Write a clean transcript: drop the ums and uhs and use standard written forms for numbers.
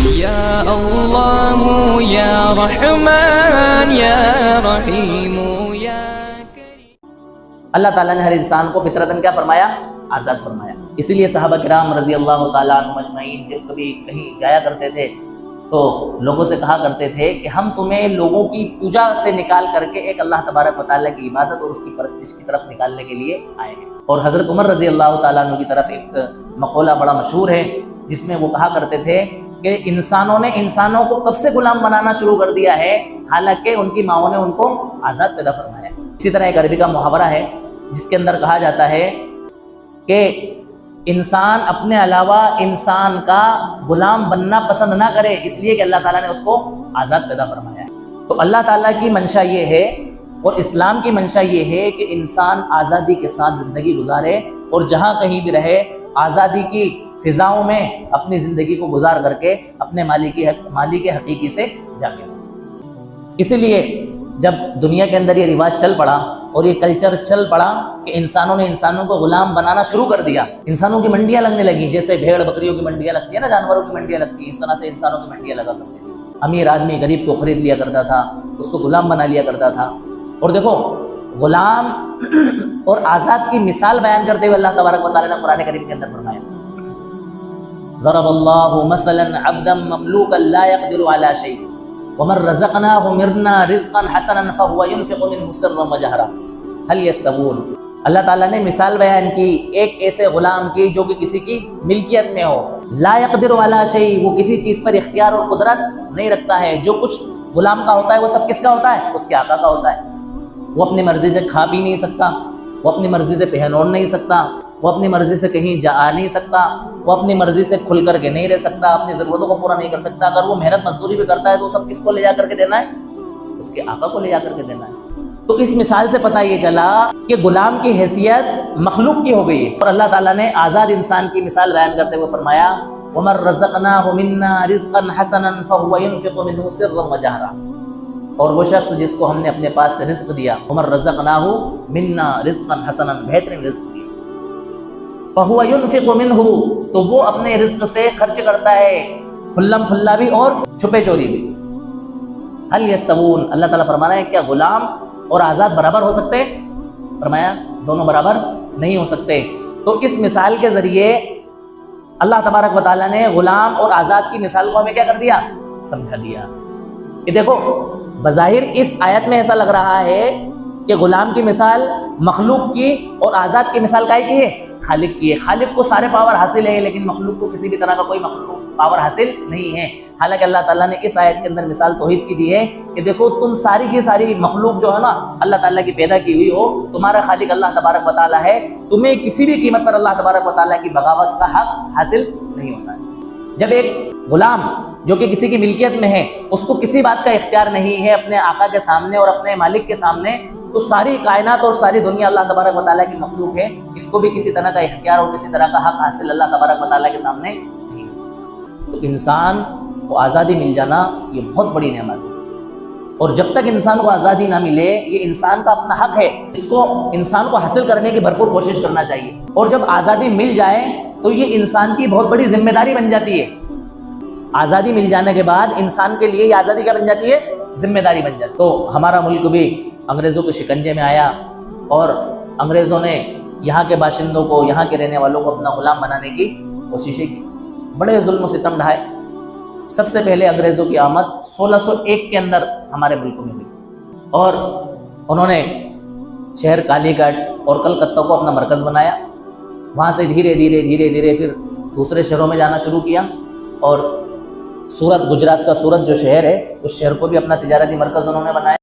یا اللہ یا رحمان یا رحیم یا کریم۔ اللہ تعالیٰ نے ہر انسان کو فطرتاً کیا فرمایا؟ آزاد فرمایا۔ اسی لیے صحابہ کرام رضی اللہ تعالیٰ عنہم اجمعین جب کبھی کہیں جایا کرتے تھے تو لوگوں سے کہا کرتے تھے کہ ہم تمہیں لوگوں کی پوجا سے نکال کر کے ایک اللہ تبارک و تعالیٰ کی عبادت اور اس کی پرستش کی طرف نکالنے کے لیے آئے ہیں۔ اور حضرت عمر رضی اللہ تعالیٰ عنہ کی طرف ایک مقولہ بڑا مشہور ہے جس میں وہ کہا کرتے تھے کہ انسانوں نے انسانوں کو کب سے غلام بنانا شروع کر دیا ہے حالانکہ ان کی ماؤں نے ان کو آزاد پیدا فرمایا۔ اسی طرح ایک عربی کا محاورہ ہے جس کے اندر کہا جاتا ہے کہ انسان اپنے علاوہ انسان کا غلام بننا پسند نہ کرے، اس لیے کہ اللہ تعالیٰ نے اس کو آزاد پیدا فرمایا ہے۔ تو اللہ تعالیٰ کی منشا یہ ہے اور اسلام کی منشا یہ ہے کہ انسان آزادی کے ساتھ زندگی گزارے اور جہاں کہیں بھی رہے آزادی کی فضاؤں میں اپنی زندگی کو گزار کر کے اپنے مالک حقیقی سے جاگے۔ اسی لیے جب دنیا کے اندر یہ رواج چل پڑا اور یہ کلچر چل پڑا کہ انسانوں نے انسانوں کو غلام بنانا شروع کر دیا، انسانوں کی منڈیاں لگنے لگیں، جیسے بھیڑ بکریوں کی منڈیاں لگتی ہیں نا، جانوروں کی منڈیاں لگتی ہیں، اس طرح سے انسانوں کی منڈیاں لگا کرتی تھی۔ امیر آدمی غریب کو خرید لیا کرتا تھا، اس کو غلام بنا لیا کرتا تھا۔ اور دیکھو غلام اور آزاد کی مثال بیان کرتے ہوئے اللہ تبارک و تعالیٰ نے قرآن کریم کے اندر فرمایا ضرب اللہ مثلا عبدا مملوکا لا يقدر على شيء ومن رزقناه منا رزقا حسنا فهو ينفق منه سرا وجهرا هل يستوون۔ اللہ تعالیٰ نے مثال بیان کی ایک ایسے غلام کی جو کہ کسی کی ملکیت میں ہو، لا يقدر على شيء، وہ کسی چیز پر اختیار اور قدرت نہیں رکھتا ہے۔ جو کچھ غلام کا ہوتا ہے وہ سب کس کا ہوتا ہے؟ اس کے آقا کا ہوتا ہے۔ وہ اپنی مرضی سے کھا پی نہیں سکتا، وہ اپنی مرضی سے پہن اوڑھ نہیں سکتا، وہ اپنی مرضی سے کہیں جا آ نہیں سکتا، وہ اپنی مرضی سے کھل کر کے نہیں رہ سکتا، اپنی ضرورتوں کو پورا نہیں کر سکتا۔ اگر وہ محنت مزدوری بھی کرتا ہے تو سب کس کو لے جا کر کے دینا ہے؟ اس کے آقا کو لے جا کر کے دینا ہے۔ تو اس مثال سے پتہ یہ چلا کہ غلام کی حیثیت مخلوق کی ہو گئی ہے، اور اللہ تعالیٰ نے آزاد انسان کی مثال بیان کرتے ہوئے فرمایا وَمَن رَّزَقْنَاهُ مِنَّا رِزْقًا حَسَنًا فَهُوَ يُنْفِقُ مِنْهُ سِرًّا وَجَهْرًا۔ اور وہ شخص جس کو ہم نے اپنے پاس سے رزق دیا، وَمَن رَّزَقْنَاهُ مِنَّا رِزْقًا حَسَنًا، بہترین رزق دیا، فَهُوَ يُنْفِقُ مِنْهُ، تو وہ اپنے رزق سے خرچ کرتا ہے، کھلم کھلا بھی اور چھپے چوری بھی۔ هل يستوون، اللہ تعالیٰ فرمانا ہے کیا غلام اور آزاد برابر ہو سکتے؟ فرمایا دونوں برابر نہیں ہو سکتے۔ تو اس مثال کے ذریعے اللہ تبارک و تعالیٰ نے غلام اور آزاد کی مثال کو ہمیں کیا کر دیا؟ سمجھا دیا کہ دیکھو بظاہر اس آیت میں ایسا لگ رہا ہے کہ غلام کی مثال مخلوق کی اور آزاد کی مثال کائے کی ہے؟ خالق کی ہے۔ خالق کو سارے پاور حاصل ہے لیکن مخلوق کو کسی بھی طرح کا کوئی مخلوق پاور حاصل نہیں ہے۔ حالانکہ اللہ تعالیٰ نے اس آیت کے اندر مثال توحید کی دی ہے کہ دیکھو تم ساری کی ساری مخلوق جو ہے نا اللہ تعالیٰ کی پیدا کی ہوئی ہو، تمہارا خالق اللہ تبارک و تعالیٰ ہے، تمہیں کسی بھی قیمت پر اللہ تبارک و تعالیٰ کی بغاوت کا حق حاصل نہیں ہوتا ہے۔ جب ایک غلام جو کہ کسی کی ملکیت میں ہے اس کو کسی بات کا اختیار نہیں ہے اپنے آقا کے سامنے اور اپنے مالک کے سامنے، تو ساری کائنات اور ساری دنیا اللہ تبارک و تعالیٰ کی مخلوق ہے، اس کو بھی کسی طرح کا اختیار اور کسی طرح کا حق حاصل اللہ تبارک و تعالیٰ کے سامنے نہیں ہو سکتا۔ تو انسان کو آزادی مل جانا یہ بہت بڑی نعمت ہے، اور جب تک انسان کو آزادی نہ ملے یہ انسان کا اپنا حق ہے، اس کو انسان کو حاصل کرنے کی بھرپور کوشش کرنا چاہیے۔ اور جب آزادی مل جائے تو یہ انسان کی بہت بڑی ذمہ داری بن جاتی ہے۔ آزادی مل جانے کے بعد انسان کے لیے یہ آزادی کیا بن جاتی ہے؟ ذمہ داری بن جاتی ہے۔ تو ہمارا ملک بھی انگریزوں کے شکنجے میں آیا اور انگریزوں نے یہاں کے باشندوں کو، یہاں کے رہنے والوں کو اپنا غلام بنانے کی کوششیں کی، بڑے ظلم و ستم ڈھائے۔ سب سے پہلے انگریزوں کی آمد 1601 کے اندر ہمارے ملک میں ہوئی، اور انہوں نے شہر کالی گڑھ اور کلکتہ کو اپنا مرکز بنایا۔ وہاں سے دھیرے دھیرے پھر دوسرے شہروں میں جانا شروع کیا، اور سورت، گجرات کا سورت جو شہر ہے اس شہر کو بھی اپنا تجارتی مرکز انہوں نے بنایا۔